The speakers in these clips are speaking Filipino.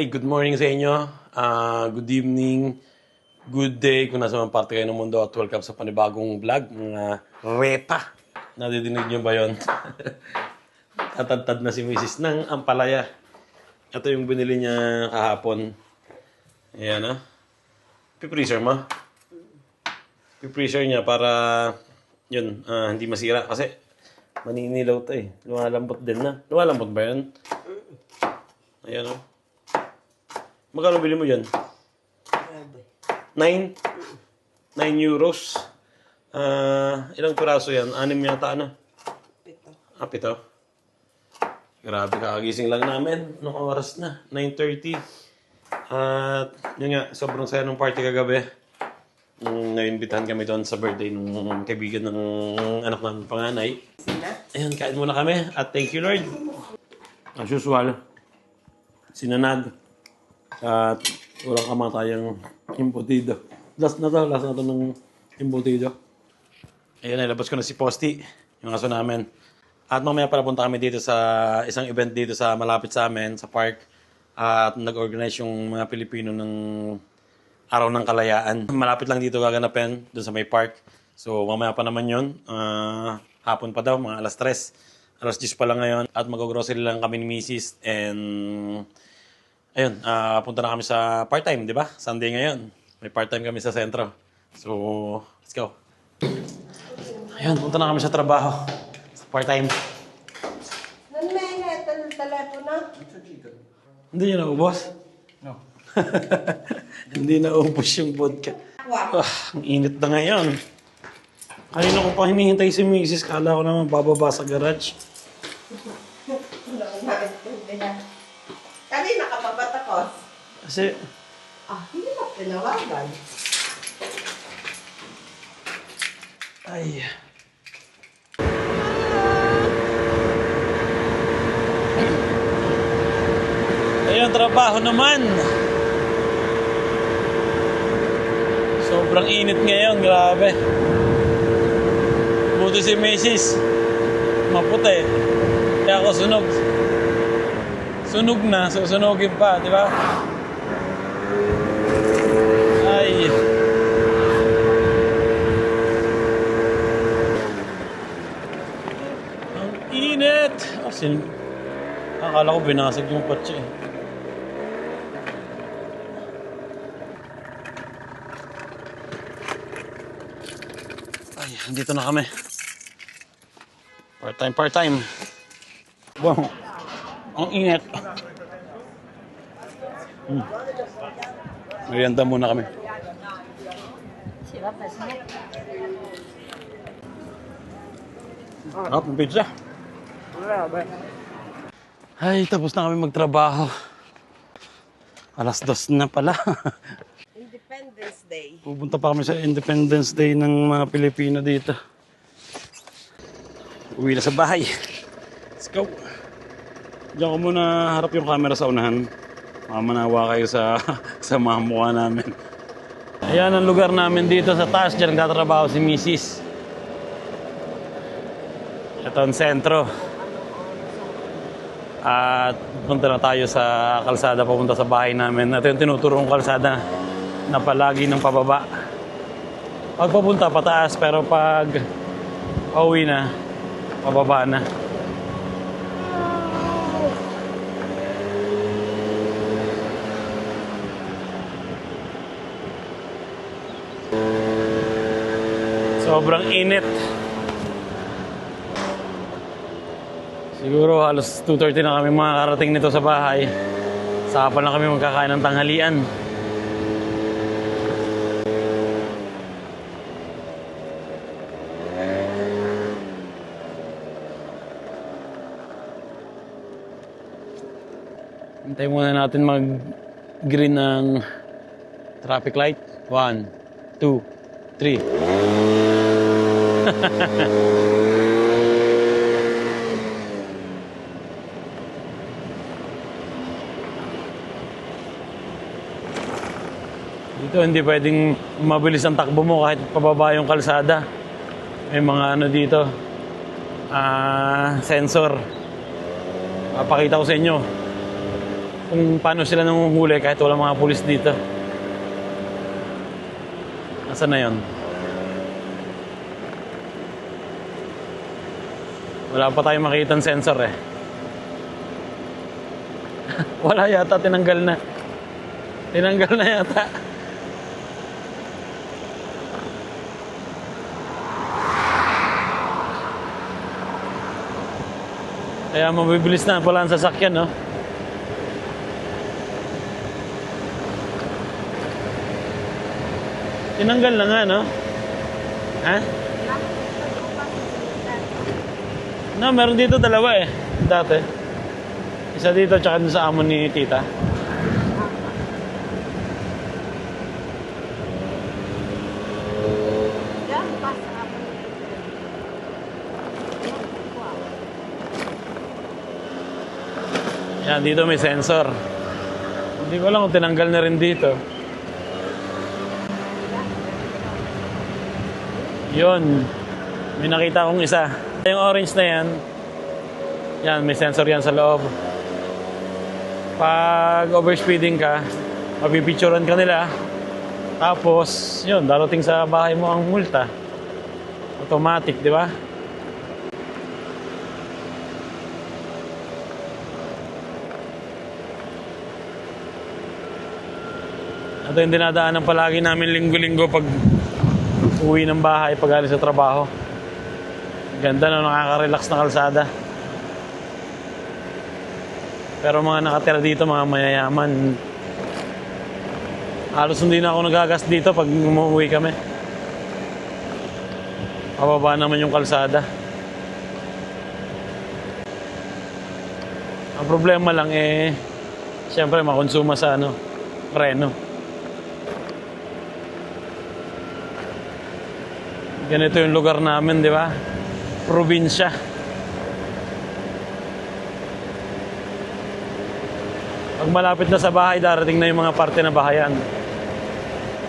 Hi, good morning sa inyo. Good evening, good day kung nasa mga parte kayo ng mundo at welcome sa panibagong vlog, mga repa. Nadidinig niyo ba yun? Tatadtad na si Mrs. ng ampalaya. Ito yung binili niya kahapon. Ayan Pipreaser mo? Pipreaser niya para yun, hindi masira kasi maninilaw to eh. Lumalambot din na. Lumalambot ba yun? Ayan Magkano bili mo dyan? 9? 9 euros. Ilang piraso yan? 6 yata 7. 7. Grabe, kakagising lang namin. Anong oras na? 9:30. At yun nga, sobrang saya ng party kagabi. Nung naimbitahan kami doon sa birthday ng kaibigan ng anak namin panganay. Ayun, kain muna kami. At thank you Lord. As usual, sinanag. At walang kamatayang embutido. Last na to ng embutido. Ayun, nilabas ko na si Posty, yung aso namin. At mamaya pala punta kami dito sa isang event dito sa malapit sa amin, sa park. At nag-organize yung mga Pilipino ng Araw ng Kalayaan. Malapit lang dito gaganapin, dun sa may park. So mamaya pa naman yun. Hapon pa daw, mga alas 3. Alas 10 pa lang ngayon. At mag-grocery lang kami ni Mrs. And ayun, punta na kami sa part-time, di ba? Sunday ngayon. May part-time kami sa sentro. So, let's go. Ayun, punta na kami sa trabaho. Sa part-time. Nanay, telepono? Hindi nyo naubos? No. Hindi naubos yung vodka. Ang init na ngayon. Kanina ko pa hinihintay si Mrs. Kala ko naman bababa sa garage. Kanina ka pa batakos? Kasi, Hindi ka pinawagan. ay. Ayun, trabaho naman. Sobrang init ngayon, grabe. Buti si Mrs. Maputi. Kaya ako sunog. Sunog na, susunogin pa, di ba? Ay. Ang init. Akala ko binasag yung kotse eh. Ay, dito na kami. Part-time. Wow. Ang init. Merienda muna kami. Ang pizza. Ay, tapos na kami magtrabaho. Alas 2 na pala. Independence Day. Pupunta pa kami sa Independence Day ng mga Pilipino dito. Uwi na sa bahay. Let's go. Diyan ko muna harap yung camera sa unahan. Mamanawa kayo sa mga mukha namin. Ayan ang lugar namin dito sa taas. Diyan nagtatrabaho si Mrs. Ito ang sentro. At punta na tayo sa kalsada papunta sa bahay namin. Ito yung tinuturong kalsada na palagi ng pababa. Pag papunta pataas pero pag pauwi na, pababa na. Sobrang init. Siguro halos 2:30 na kami makakarating nito sa bahay. Saka pa lang kami magkakain ng tanghalian. Hintayin muna natin mag-green ng traffic light. 1, 2, 3. Dito hindi pwedeng mabilis ang takbo mo kahit pababa yung kalsada. May mga ano dito, sensor. Papakita ko sa inyo. kung paano sila nanguhuli kahit wala mga pulis dito. Nasaan na yun? Wala pa tayong makitang sensor eh. Wala yata, tinanggal na. Tinanggal na yata. Kaya mabibilis na pala ang sasakyan, no? Tinanggal na nga, no? Ha? No, meron dito dalawa eh. Dati. Isa dito tsaka dun sa amo ni tita. Yan, dito may sensor. Hindi ko alam kung tinanggal na rin dito. Yun. May nakita akong isa. Yung orange na yan, yan, may sensor yan sa loob. Pag overspeeding ka, mapipicturean ka nila. Tapos, yun, darating sa bahay mo ang multa. Automatic, di ba? Ito yung dinadaanan palagi namin linggo-linggo pag uwi ng bahay, pag alis sa trabaho. Ganda na, nakaka-relax na kalsada. Pero mga nakatira dito, mga mayayaman, halos hindi na ako nagagas dito pag umuwi kami. Pababa naman yung kalsada. Ang problema lang eh, siyempre makonsuma sa preno. Ganito yung lugar namin, di ba? Probinsya. Pag malapit na sa bahay, darating na yung mga parte na bahayan.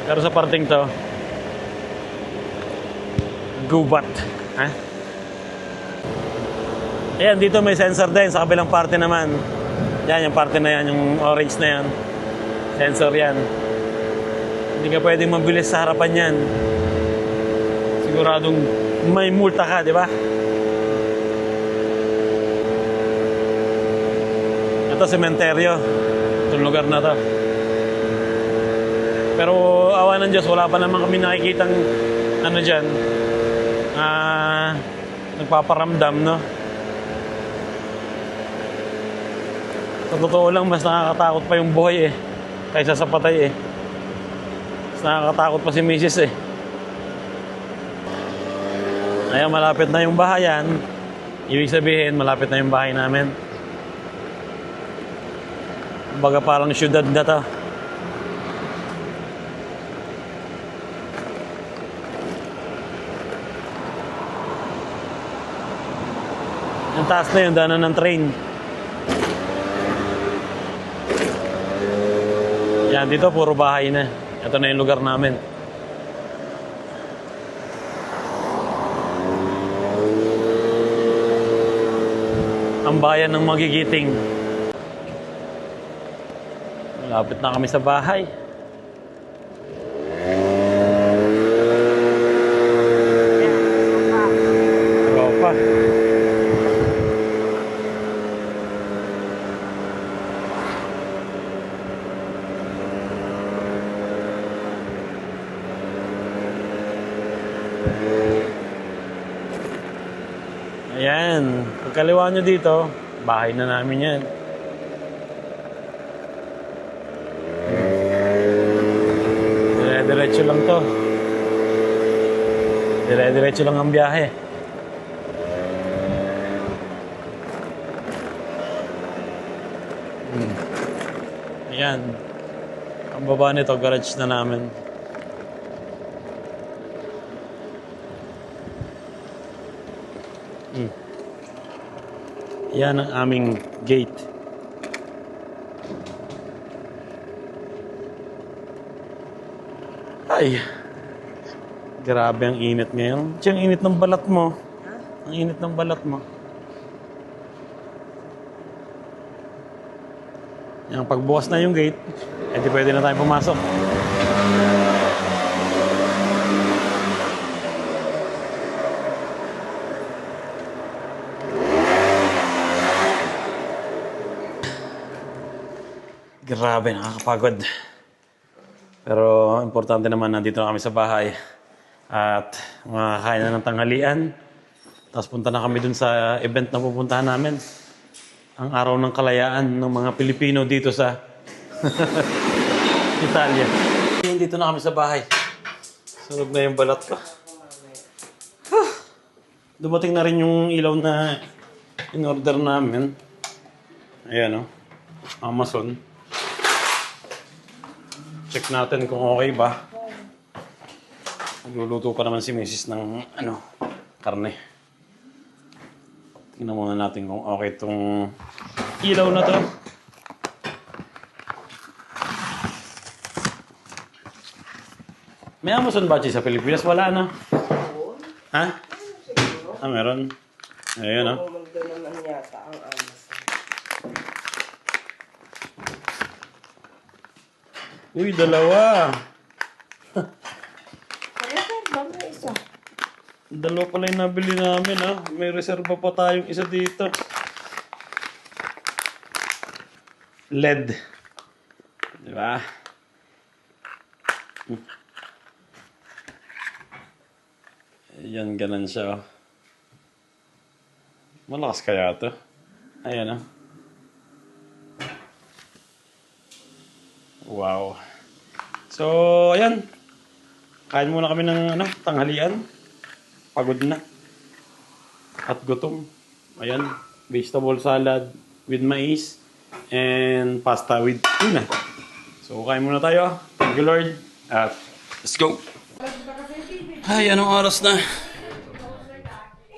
Pero sa parting to, gubat. Ha? Ayan, dito may sensor din. Sa kabilang parte naman. Yan, yung parte na yan, yung orange na yan. Sensor yan. Hindi ka pwedeng mabilis sa harapan yan. Siguradong may multa ka, di ba? Ito, sementeryo. Itong lugar na to. Pero awa ng Diyos, wala pa naman kami nakikitang dyan. Nagpaparamdam, no? Sa totoo lang, mas nakakatakot pa yung buhay eh. Kaysa sa patay eh. Mas nakakatakot pa si Mrs. eh. Ayan, malapit na yung bahayan. Ibig sabihin, malapit na yung bahay namin. Kumbaga parang syudad na to. Ang taas na yung daanan ng train. Yan, dito puro bahay na. Ito na yung lugar namin. Ang bayan ng Magigiting. Malapit na kami sa bahay. Tropa. Ayan. Pagkaliwa nyo dito, bahay na namin yan. Dire-diretso lang to. Dire-diretso lang ang biyahe. Ayan. Ang baba nito, garage na namin. Yan ang aming gate. Ay, grabe ang init ngayon. Ang init ng balat mo. Ang init ng balat mo. Yung pagbukas na yung gate, edi pwede na tayong pumasok. Grabe, nakakapagod. Pero importante naman, nandito na kami sa bahay. At makakain na ng tanghalian. Tapos punta na kami dun sa event na pupuntahan namin. Ang araw ng kalayaan ng mga Pilipino dito sa Italia. Dito na kami sa bahay. Sunog na yung balat ko. Dumating na rin yung ilaw na in-order namin. Ayan o. Amazon. Check natin kung okay ba. Nagluluto pa naman si Mrs. ng karne. Tingnan muna natin kung okay itong ilaw na to. May Amazon ba sa Pilipinas? Wala na. Ha? Meron. Ayan o. Doon naman yata ang Amazon. Uy, dalawa. Reserva mo isa. Dalawa pala yung nabili namin, ha? May reserva pa tayong isa dito. LED. Diba? Ayan, ganun siya, oh. Malakas kaya ito. Ayan, oh. Wow. So, ayan. Kain muna kami ng tanghalian. Pagod na. At gutom. Ayan. Vegetable salad with mais. And pasta with tuna. So, kain muna tayo. Thank you, Lord. At let's go. Ay, anong oras na?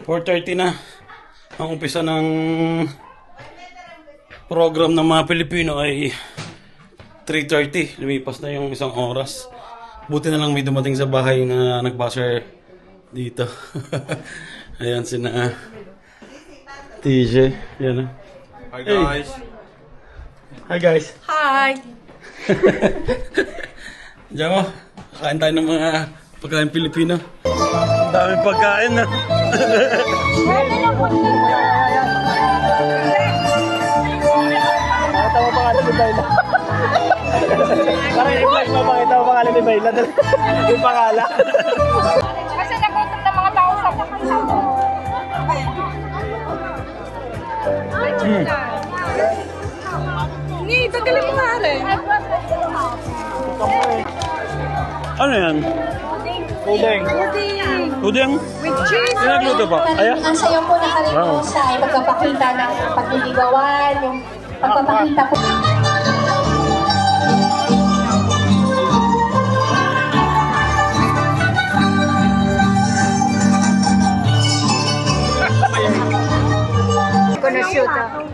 4:30 na. Ang umpisa ng program ng mga Pilipino ay 3:30. Lumipas na yung isang oras. Buti na lang may dumating sa bahay na nag-buzzer dito. Ayan sina TJ. Ayan. Hi guys. Hi guys. Hi! Diyan mo. Kain tayo ng mga pagkain Pilipino. Ang dami pagkain na. Tawa pa nga ni Bayla. Parang i-flash mo pakita mo pangalan ni Bayla. Yung pangalan. Kasi nagutom ng mga tao sa pagkakasama. Hindi, tagalin mo nga rin. Ano yan? Pudeng. Udeng? With cheese. Pinagluto pa? Ayan. Ang sayo po na kami po sa pagpapakita ng pagliligawan, yung pagpapakita po.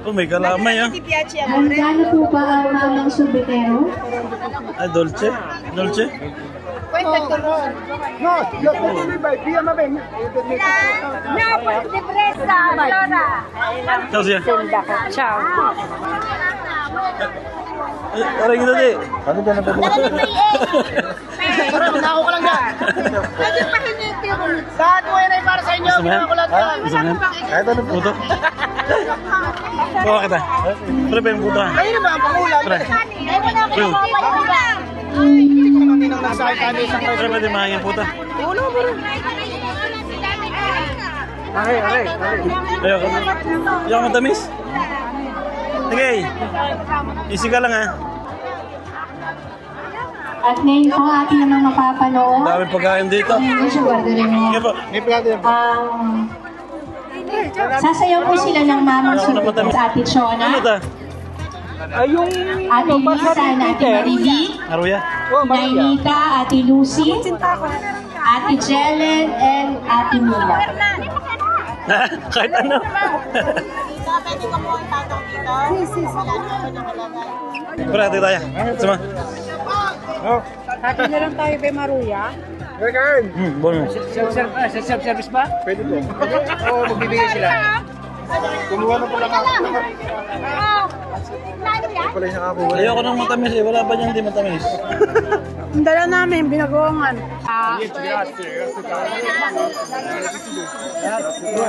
Oh, may kalamay, ah. Handa na po ba ang mamang subitero? Ay, dolce. Dolce? Napos de presa, Flora. Ciao, siya. Ciao. Ay, aray kita, di. Ano ba na ba? Ako ka lang dyan. Lahat mo yan ay para sa inyo. Gusto mo yan? Ginawa ko lahat yan. Gusto mo yan? Kahit ano po. Puto? Bawa kita. Pre, pa yung puto, ha? Ayun naman ang pangulam. Pre. Pre. Hindi ko naman din ang nasa kanya isang Pre, pwede mahangin yung puto. ulo mo rin. Aray. Ayoko. Ayoko matamis. Sige. Easy ka lang, ha? At ngayon po ating namang mapapanood. Dami pagkain dito. Medyo guardarin mo. Sige po. May plado yan. Sasayaw po sila ng mamang subitero sa Ate Ano Chona, ta? Ay, yung... Ate Lisa, and Ate Mariby, Aruya? Oh, Maria. Nainita, Ate Lucy, Ate Jelen, and Ate Mila. Kahit ano. Pre, hati tayo. Sama. Oh. Hati na lang tayo kay Maruya. Regan. Bono. Self-service ba? Pwede po. Oo, magbibigay sila. Kumuha na po lang ako. Ayoko ng matamis eh. Wala pa niyang di matamis. Ang dala namin, binagoongan.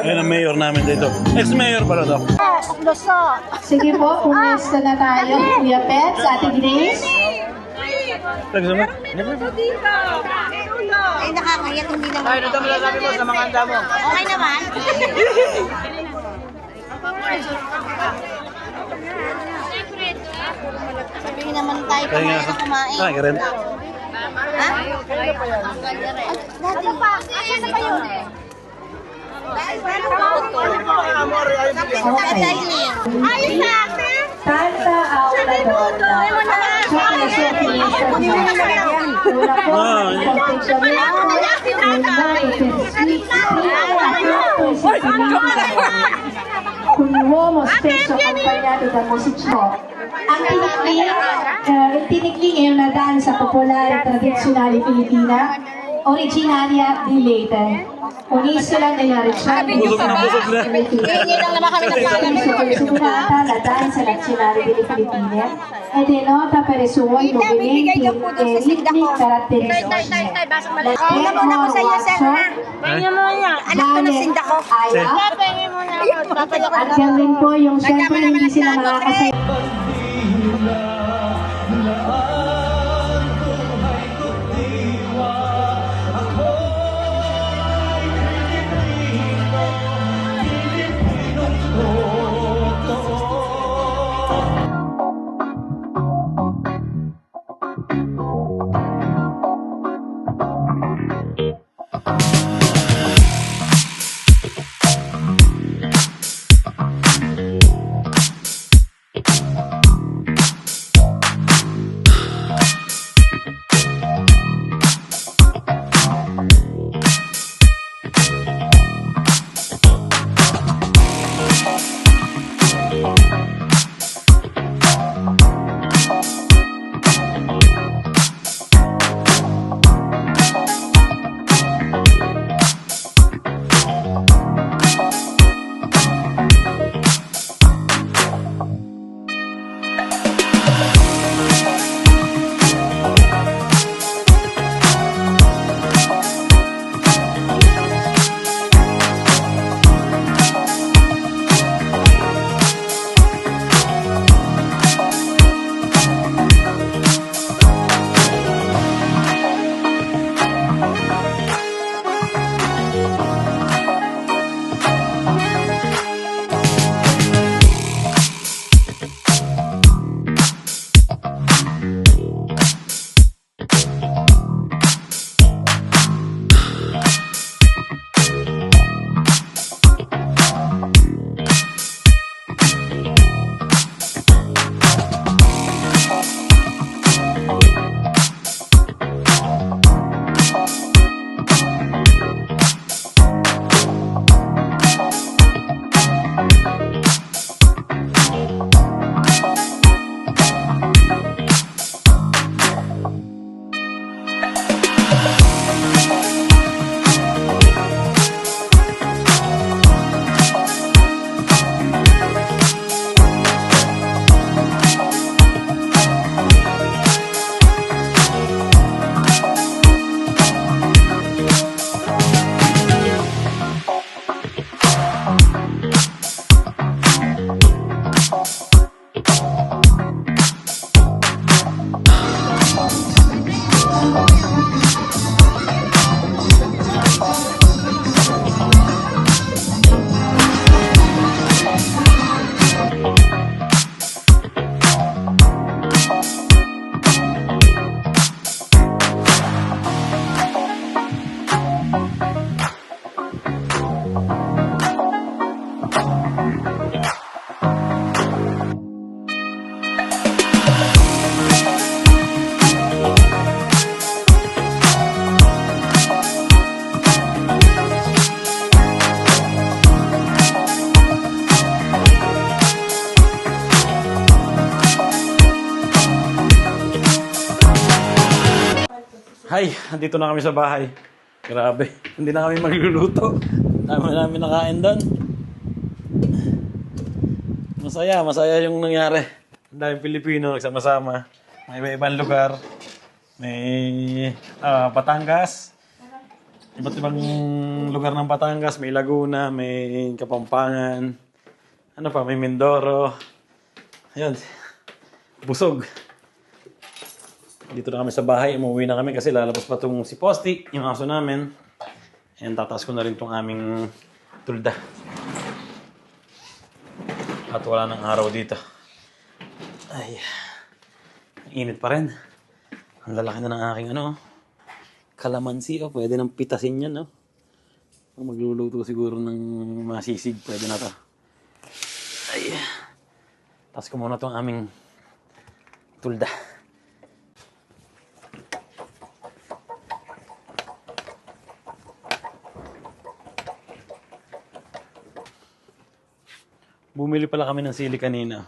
Ayun ang mayor namin dito. Ex-mayor pala to. Sige po, pumesto na tayo. Kuya Pets, Ate Grace. Tagsama. Ay, nakakayat, hindi naman. Ay, ano daw masasabi mo sa mga handa mo? Okay naman. Sabihin naman tayo Kaya nga. kumain na kumain. Ay, ka rin. Ha? Dati pa. Asan na kayo? Okay. Ayos na ate. Tanta Aula Donna. Una po, con un uomo spesso accompagnato da musicisti. Ang tinikling è una danza popolare tradizionale filipina originaria di Leyte, un'isola nella regione di Busog na busog na. Hindi lang naman kami nagkakaroon. considerata la danza nazionale delle Filippine ed è nota per i suoi movimenti e ritmi caratteristici. Una muna ko sa iyo, sir, ha? Anak ko na sinda ko. Aya, Pwede muna ako. at yan rin po yung syempre hindi sila makakasaya. Hi, andito na kami sa bahay. Grabe, hindi na kami magluluto. Dami namin nakain doon. Masaya yung nangyari. Ang daming Pilipino nagsama-sama. May iba-ibang lugar. May Batangas. Iba't ibang lugar ng Batangas. May Laguna, may Kapampangan. Ano pa, may Mindoro. Ayun. Busog. Dito na kami sa bahay. Umuwi na kami kasi lalabas pa itong si Posti, yung aso namin. Ayan, tataas ko na rin itong aming tulda. At wala nang araw dito. Ay, init pa rin. Ang lalaki na ng aking kalamansi. Pwede nang pitasin yan. Kung magluluto siguro ng masisig, pwede na to. Ay, taas ko muna itong aming tulda. Bumili pala kami ng sili kanina.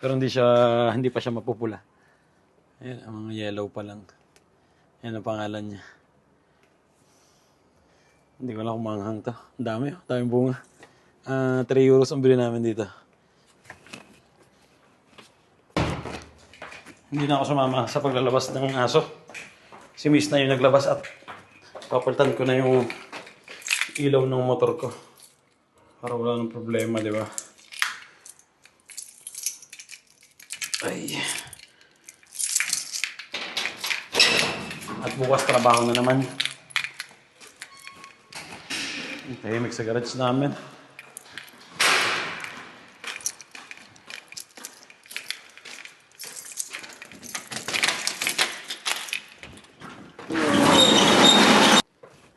Pero hindi pa siya mapupula. Ayan, ang mga yellow pa lang. Ayan ang pangalan niya. Hindi ko lang kung manghang to. Ang dami, daming bunga. 3 euros ang bili namin dito. Hindi na ako sumama sa paglalabas ng aso. Si Miss na yung naglabas at papalitan ko na yung ilaw ng motor ko. Para wala nang problema, di ba? Ay. At bukas trabaho na naman. Tahimik sa garage namin.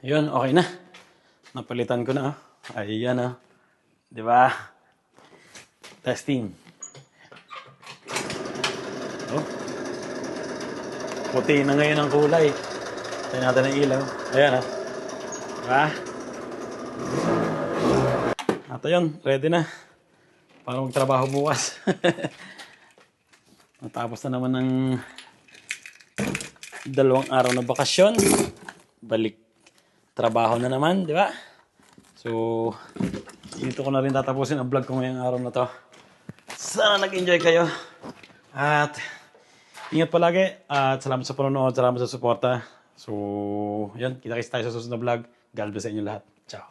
Yun, okay na. Napalitan ko na. Ayan. Di ba? Testing. Puti na ngayon ang kulay. Tayo natin ang ilaw. Ayan Diba? At ayun, ready na. Para magtrabaho bukas. Natapos na naman ng 2 araw na bakasyon. Balik trabaho na naman, di ba? So, dito ko na rin tatapusin ang vlog ko ngayong araw na to. Sana nag-enjoy kayo. At ingat palagi. At salamat sa panonood. Salamat sa suporta. So, yan. Kita-kits tayo sa susunod na vlog. God bless sa inyo lahat. Ciao.